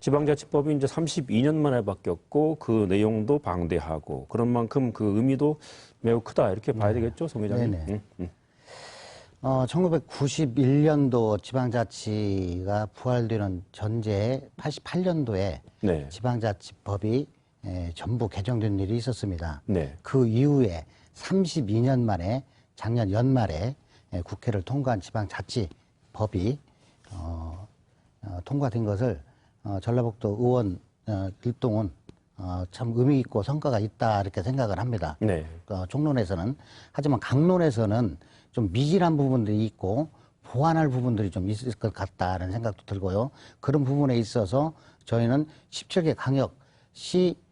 지방자치법이 이제 32년 만에 바뀌었고 그 내용도 방대하고 그런 만큼 그 의미도 매우 크다 이렇게 봐야 되겠죠, 송 회장님? 네네. 1991년도 지방자치가 부활되는 전제 88년도에 네. 지방자치법이 전부 개정된 일이 있었습니다. 네. 그 이후에 32년 만에 작년 연말에 국회를 통과한 지방자치법이 통과된 것을 전라북도 의원 일동은 참 의미 있고 성과가 있다 이렇게 생각을 합니다. 네. 총론에서는. 하지만 강론에서는 좀 미진한 부분들이 있고 보완할 부분들이 좀 있을 것 같다는 생각도 들고요. 그런 부분에 있어서 저희는 17개 광역시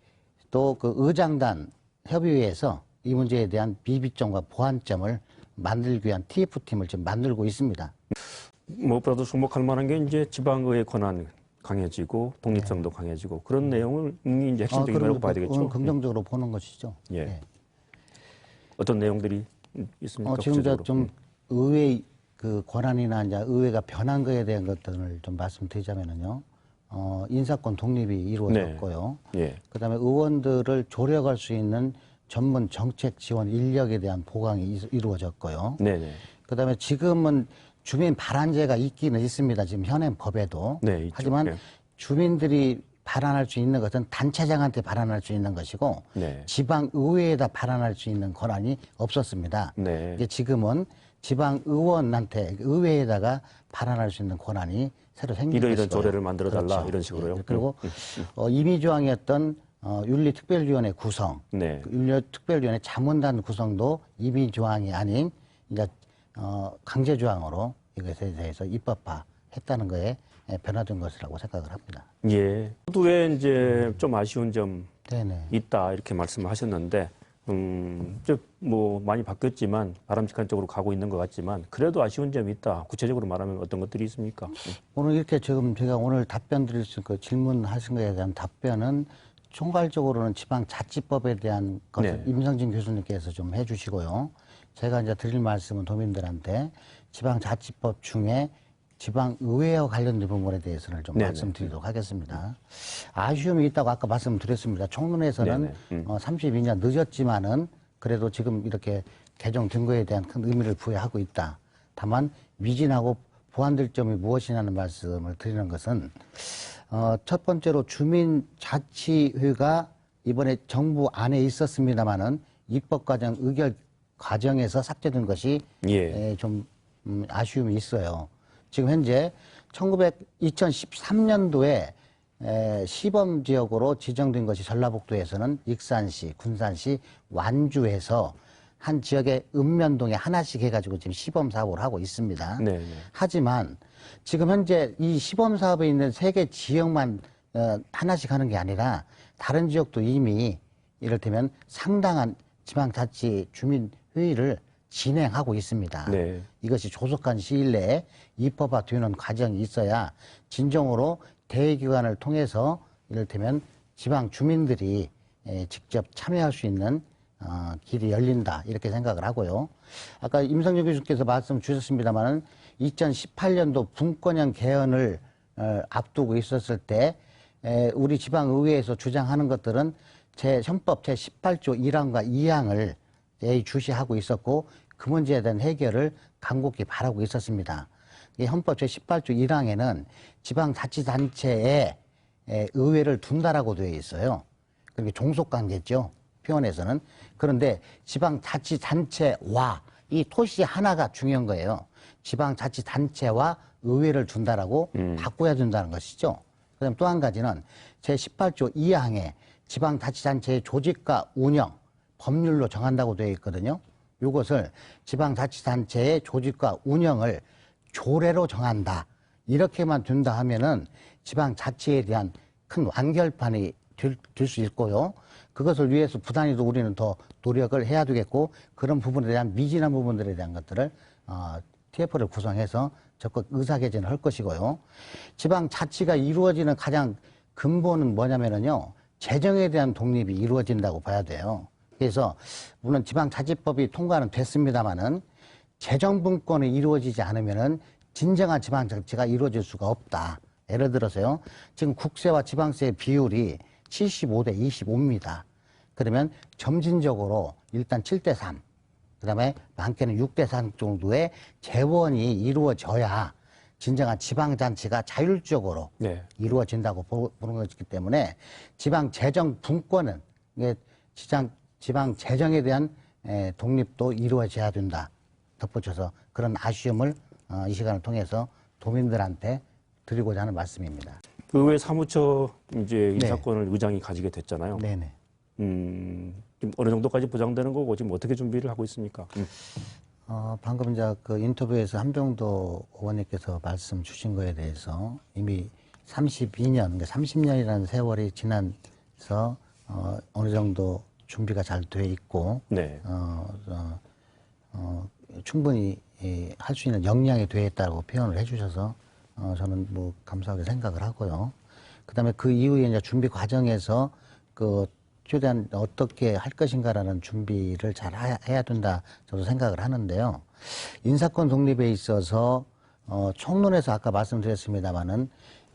또 그 의장단 협의회에서 이 문제에 대한 비비점과 보완점을 만들기 위한 TF팀을 지금 만들고 있습니다. 무엇보다도 주목할 만한 게 이제 지방의회 권한 강해지고 독립성도 강해지고 그런 내용을 이제 핵심적이라고 봐야 되겠죠. 긍정적으로 보는 것이죠. 예. 네. 어떤 내용들이 있습니까? 지금 구체적으로? 좀 의회 그 권한이나 이제 의회가 변한 거에 대한 것들을 좀 말씀드리자면요. 인사권 독립이 이루어졌고요. 네. 예. 그다음에 의원들을 조력할 수 있는 전문 정책 지원 인력에 대한 보강이 이루어졌고요. 네네. 그다음에 지금은 주민 발안제가 있기는 있습니다. 지금 현행 법에도. 네, 있죠. 하지만 예. 주민들이 발안할 수 있는 것은 단체장한테 발안할 수 있는 것이고 네. 지방의회에다 발안할 수 있는 권한이 없었습니다. 네. 이게 지금은 지방의원한테 의회에다가 발안할 수 있는 권한이 새로 생긴 것이고요. 이런 조례를 만들어달라 그렇죠. 이런 식으로요. 네. 그리고 임의조항이었던 윤리특별위원회 구성, 네. 그 윤리특별위원회 자문단 구성도 임의조항이 아닌 이제 강제조항으로 이것에 대해서 입법화했다는 거에 변화된 것이라고 생각을 합니다. 예. 후에 이제 좀 아쉬운 점 네네. 있다 이렇게 말씀하셨는데, 뭐 많이 바뀌었지만 바람직한 쪽으로 가고 있는 것 같지만 그래도 아쉬운 점이 있다. 구체적으로 말하면 어떤 것들이 있습니까? 오늘 이렇게 지금 제가 오늘 답변 드릴 수 있는 그 질문하신 거에 대한 답변은 총괄적으로는 지방자치법에 대한 것을 네. 임성진 교수님께서 좀 해주시고요. 제가 이제 드릴 말씀은 도민들한테 지방자치법 중에 지방의회와 관련된 부분에 대해서는 좀 네네. 말씀드리도록 하겠습니다. 아쉬움이 있다고 아까 말씀드렸습니다. 총론에서는 32년 늦었지만은 그래도 지금 이렇게 개정된 거에 대한 큰 의미를 부여하고 있다. 다만 미진하고 보완될 점이 무엇이냐는 말씀을 드리는 것은 첫 번째로 주민자치회가 이번에 정부 안에 있었습니다만은 입법과정 의결 과정에서 삭제된 것이 예. 좀 아쉬움이 있어요. 지금 현재 2013년도에 시범 지역으로 지정된 것이 전라북도에서는 익산시, 군산시, 완주에서 한 지역의 읍면동에 하나씩 해가지고 지금 시범 사업을 하고 있습니다. 네네. 하지만 지금 현재 이 시범 사업에 있는 3개 지역만 하나씩 하는 게 아니라 다른 지역도 이미 이를테면 상당한 지방자치 주민회의를 진행하고 있습니다. 네. 이것이 조속한 시일 내에 입법화되는 과정이 있어야 진정으로 대의기관을 통해서 이를테면 지방 주민들이 직접 참여할 수 있는 길이 열린다 이렇게 생각을 하고요. 아까 임성준 교수께서 말씀 주셨습니다마는 2018년도 분권형 개헌을 앞두고 있었을 때 우리 지방의회에서 주장하는 것들은 헌법 제18조 1항과 2항을 주시하고 있었고 그 문제에 대한 해결을 간곡히 바라고 있었습니다. 이 헌법 제18조 1항에는 지방자치단체에 의회를 둔다라고 되어 있어요. 그게 종속관계죠. 표현에서는. 그런데 지방자치단체와 이 토시 하나가 중요한 거예요. 지방자치단체와 의회를 둔다라고 바꿔야 된다는 것이죠. 그다음 또 한 가지는 제18조 2항에 지방자치단체의 조직과 운영, 법률로 정한다고 되어 있거든요. 이것을 지방자치단체의 조직과 운영을 조례로 정한다. 이렇게만 둔다 하면은 지방자치에 대한 큰 완결판이 될 수 있고요. 그것을 위해서 부단히도 우리는 더 노력을 해야 되겠고 그런 부분에 대한 미진한 부분들에 대한 것들을 TF를 구성해서 적극 의사개진을 할 것이고요. 지방자치가 이루어지는 가장 근본은 뭐냐면은요. 재정에 대한 독립이 이루어진다고 봐야 돼요. 그래서 물론 지방자치법이 통과는 됐습니다마는 재정분권이 이루어지지 않으면은 진정한 지방자치가 이루어질 수가 없다. 예를 들어서요. 지금 국세와 지방세의 비율이 75대 25입니다. 그러면 점진적으로 일단 7대 3, 그 다음에 많게는 6대 3 정도의 재원이 이루어져야 진정한 지방자치가 자율적으로 네. 이루어진다고 보는 것이기 때문에 지방재정 분권은 이게 지방재정에 대한 독립도 이루어져야 된다. 덧붙여서 그런 아쉬움을 이 시간을 통해서 도민들한테 드리고자 하는 말씀입니다. 의회 사무처 이제 인사권을 의장이 가지게 됐잖아요. 네네. 지금 어느 정도까지 보장되는 거고 지금 어떻게 준비를 하고 있습니까? 방금 이제 그 인터뷰에서 한병도 의원님께서 말씀 주신 거에 대해서 이미 32년, 그러니까 30년이라는 세월이 지나서 어느 정도 준비가 잘 돼 있고, 네. 충분히 할 수 있는 역량이 되어 있다고 표현을 해주셔서 저는 뭐 감사하게 생각을 하고요. 그다음에 그 이후에 이제 준비 과정에서 그 최대한 어떻게 할 것인가라는 준비를 잘 해야 된다 저도 생각을 하는데요. 인사권 독립에 있어서 총론에서 아까 말씀드렸습니다마는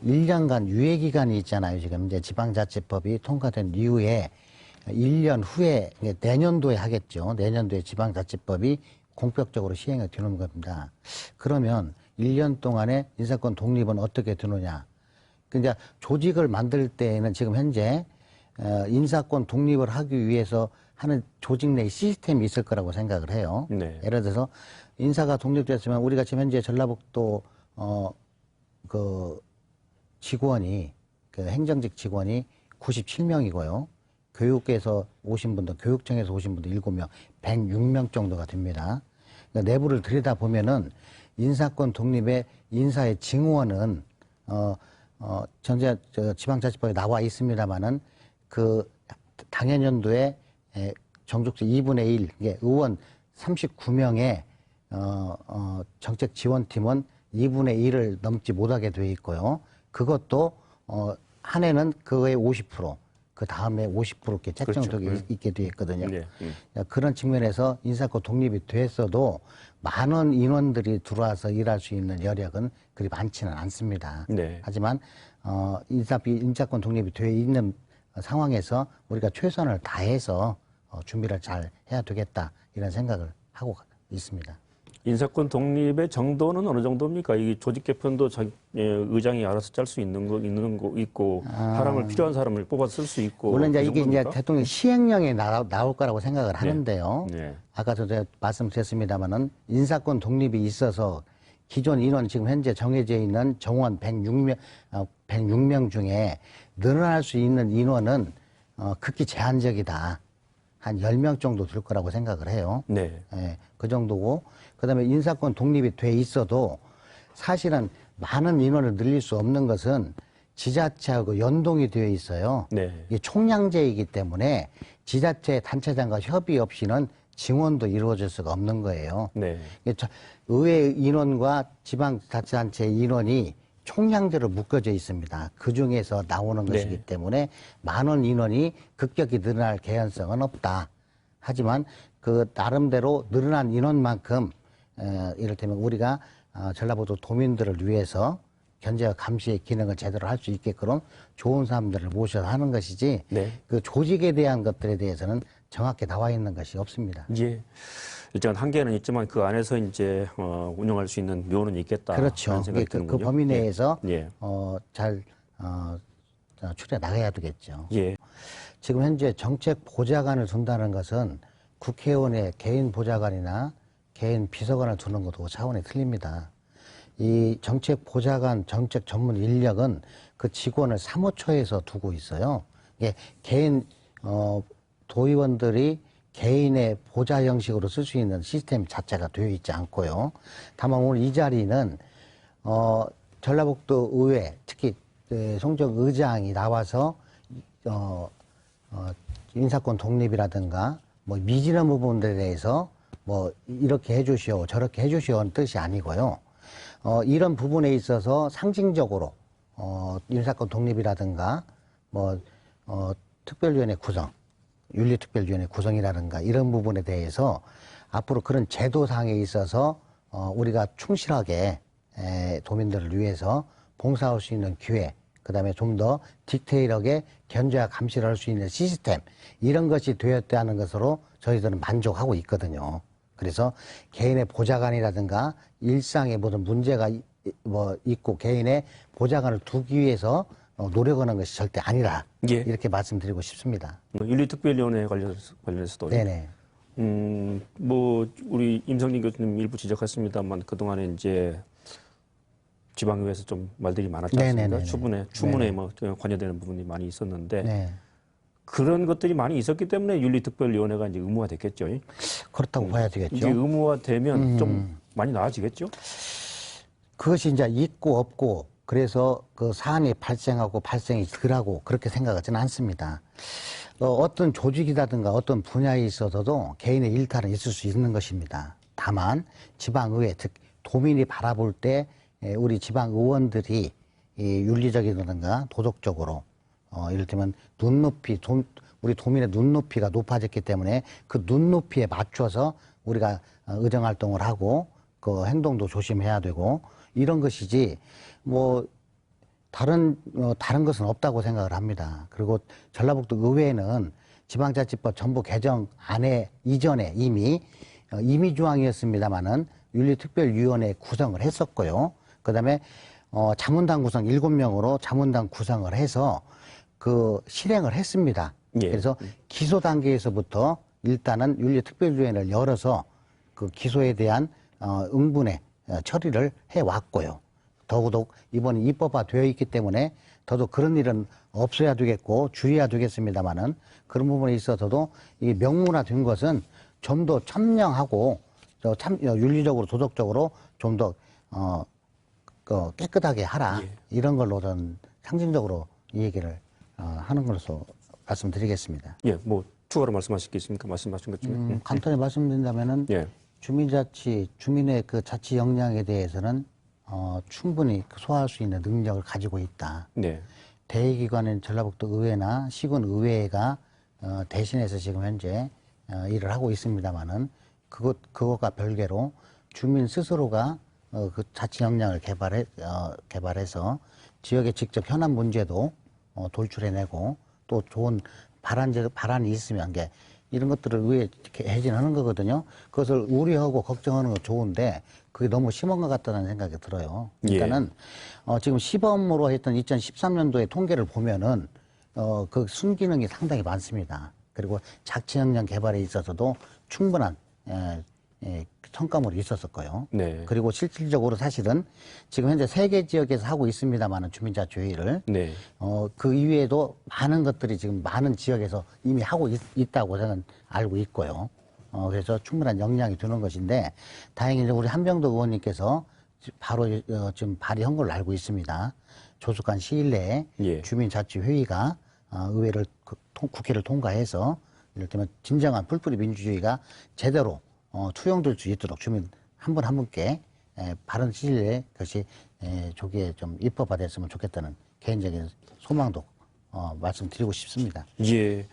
1년간 유예 기간이 있잖아요. 지금 이제 지방자치법이 통과된 이후에 1년 후에 내년도에 하겠죠. 내년도에 지방자치법이 공격적으로 시행이 되는 겁니다. 그러면 1년 동안의 인사권 독립은 어떻게 되느냐. 그러니까 조직을 만들 때에는 지금 현재 인사권 독립을 하기 위해서 하는 조직 내 시스템이 있을 거라고 생각을 해요. 네. 예를 들어서 인사가 독립됐으면 우리가 지금 현재 전라북도 그 직원이 그 행정직 직원이 97명이고요. 교육에서 오신 분들, 교육청에서 오신 분들 7명, 106명 정도가 됩니다. 그러니까 내부를 들여다보면은 인사권 독립의 인사의 징원은 전제 지방자치법에 나와 있습니다만은 그 당해년도에 정족수 2분의 1, 이게 의원 39명의 정책 지원팀은 2분의 1을 넘지 못하게 돼 있고요. 그것도 한 해는 그거의 50%, 그 다음에 50% 이렇게 책정되어 그렇죠. 있게 되어 있거든요. 네. 그런 측면에서 인사권 독립이 됐어도 많은 인원들이 들어와서 일할 수 있는 여력은 그리 많지는 않습니다. 네. 하지만 인사권 독립이 되어 있는 상황에서 우리가 최선을 다해서 준비를 잘 해야 되겠다 이런 생각을 하고 있습니다. 인사권 독립의 정도는 어느 정도입니까? 이 조직 개편도 의장이 알아서 짤 수 있는 거 있고 사람을 필요한 사람을 뽑아서 쓸 수 있고. 물론 이제 그 이게 정도입니까? 이제 대통령 시행령에 나올 거라고 생각을 하는데요. 네. 아까도 제가 말씀드렸습니다만은 인사권 독립이 있어서 기존 인원 지금 현재 정해져 있는 정원 106명 중에 늘어날 수 있는 인원은 극히 제한적이다. 한 10명 정도 될 거라고 생각을 해요. 네. 예, 그 정도고, 그 다음에 인사권 독립이 돼 있어도 사실은 많은 인원을 늘릴 수 없는 것은 지자체하고 연동이 되어 있어요. 네. 이게 총량제이기 때문에 지자체 단체장과 협의 없이는 증원도 이루어질 수가 없는 거예요. 네. 의회 인원과 지방자치단체 인원이 총량제로 묶어져 있습니다. 그 중에서 나오는 것이기 때문에 많은 인원이 급격히 늘어날 개연성은 없다. 하지만 그 나름대로 늘어난 인원만큼 이를테면 우리가 전라북도 도민들을 위해서 견제와 감시의 기능을 제대로 할 수 있게끔 좋은 사람들을 모셔서 하는 것이지 그 조직에 대한 것들에 대해서는 정확히 나와 있는 것이 없습니다. 예. 일정한 한계는 있지만 그 안에서 이제 운영할 수 있는 묘는 있겠다. 그렇죠. 그 범위 내에서 잘 추려 나가야 되겠죠. 예. 지금 현재 정책 보좌관을 둔다는 것은 국회의원의 개인 보좌관이나 개인 비서관을 두는 것도 차원이 틀립니다. 이 정책 보좌관, 정책 전문 인력은 그 직원을 사무처에서 두고 있어요. 이게 개인 도의원들이 개인의 보좌 형식으로 쓸 수 있는 시스템 자체가 되어 있지 않고요. 다만 오늘 이 자리는 전라북도 의회, 특히 송정 의장이 나와서 인사권 독립이라든가 뭐 미진한 부분들에 대해서 뭐 이렇게 해주시오, 저렇게 해주시오는 뜻이 아니고요. 이런 부분에 있어서 상징적으로 인사권 독립이라든가 뭐 특별위원회 구성, 윤리특별위원회 구성이라든가 이런 부분에 대해서 앞으로 그런 제도상에 있어서 우리가 충실하게 도민들을 위해서 봉사할 수 있는 기회, 그다음에 좀 더 디테일하게 견제와 감시를 할 수 있는 시스템, 이런 것이 되었다는 것으로 저희들은 만족하고 있거든요. 그래서 개인의 보좌관이라든가 일상에 무슨 문제가 있고 개인의 보좌관을 두기 위해서 노력하는 것이 절대 아니라 예. 이렇게 말씀드리고 싶습니다. 윤리특별위원회 관련해서도 네네. 뭐 우리 임성진 교수님 일부 지적했습니다만 그동안에 이제 지방의회에서 좀 말들이 많았지 않습니까? 네네네네. 추문에 뭐 관여되는 부분이 많이 있었는데 네. 그런 것들이 많이 있었기 때문에 윤리특별위원회가 이제 의무화됐겠죠. 그렇다고 봐야 되겠죠. 이게 의무화되면 좀 많이 나아지겠죠? 그것이 이제 있고 없고 그래서 그 사안이 발생하고 발생이 덜하고 그렇게 생각하지는 않습니다. 어떤 조직이라든가 어떤 분야에 있어서도 개인의 일탈은 있을 수 있는 것입니다. 다만 지방의회, 즉 도민이 바라볼 때 우리 지방의원들이 윤리적이라든가 도덕적으로 이를테면 우리 도민의 눈높이가 높아졌기 때문에 그 눈높이에 맞춰서 우리가 의정활동을 하고 그 행동도 조심해야 되고 이런 것이지 뭐 다른 것은 없다고 생각을 합니다. 그리고 전라북도 의회는 지방자치법 전부 개정 안에 이전에 이미 임의 조항이었습니다마는 윤리특별위원회 구성을 했었고요. 그다음에 자문당 구성 7명으로 자문당 구성을 해서 그 실행을 했습니다. 예. 그래서 기소 단계에서부터 일단은 윤리특별위원회를 열어서 그 기소에 대한 응분의 처리를 해왔고요. 더더욱 이번에 입법화되어 있기 때문에 더더욱 그런 일은 없어야 되겠고 줄여야 되겠습니다만은 그런 부분에 있어서도 이 명문화된 것은 좀 더 천명하고 윤리적으로 도덕적으로 좀 더 깨끗하게 하라. 예. 이런 걸로 전 상징적으로 이 얘기를 하는 것으로 말씀드리겠습니다. 예, 뭐 추가로 말씀하실 게 있습니까? 말씀하신 것 중에. 간단히 말씀드린다면은 예. 주민의 그 자치 역량에 대해서는 충분히 소화할 수 있는 능력을 가지고 있다. 네. 대의기관인 전라북도 의회나 시군 의회가 대신해서 지금 현재 일을 하고 있습니다만은 그것과 별개로 주민 스스로가 그 자치 역량을 개발해서 지역의 직접 현안 문제도 돌출해내고 또 좋은 발안이 있으면 이런 것들을 의회에 개진하는 거거든요. 그것을 우려하고 걱정하는 건 좋은데 그게 너무 심한 것 같다는 생각이 들어요. 그러니까는 지금 시범으로 했던 2013년도의 통계를 보면은 그 순기능이 상당히 많습니다. 그리고 자치 역량 개발에 있어서도 충분한 성과물이 있었었고요. 네. 그리고 실질적으로 사실은 지금 현재 3개 지역에서 하고 있습니다만은 주민자치회의를 네. 그 이외에도 많은 것들이 지금 많은 지역에서 이미 하고 있다고 저는 알고 있고요. 그래서 충분한 역량이 드는 것인데 다행히 이제 우리 한병도 의원님께서 바로 지금 발의한 걸로 알고 있습니다. 조속한 시일 내에 예. 주민자치회의가 의회를 국회를 통과해서 이를테면 진정한 풀뿌리 민주주의가 제대로 투영될 수 있도록 주민 한 분 한 분께 바른 시일 내에 그것이 조기에 좀 입법화됐으면 좋겠다는 개인적인 소망도 말씀드리고 싶습니다. 예.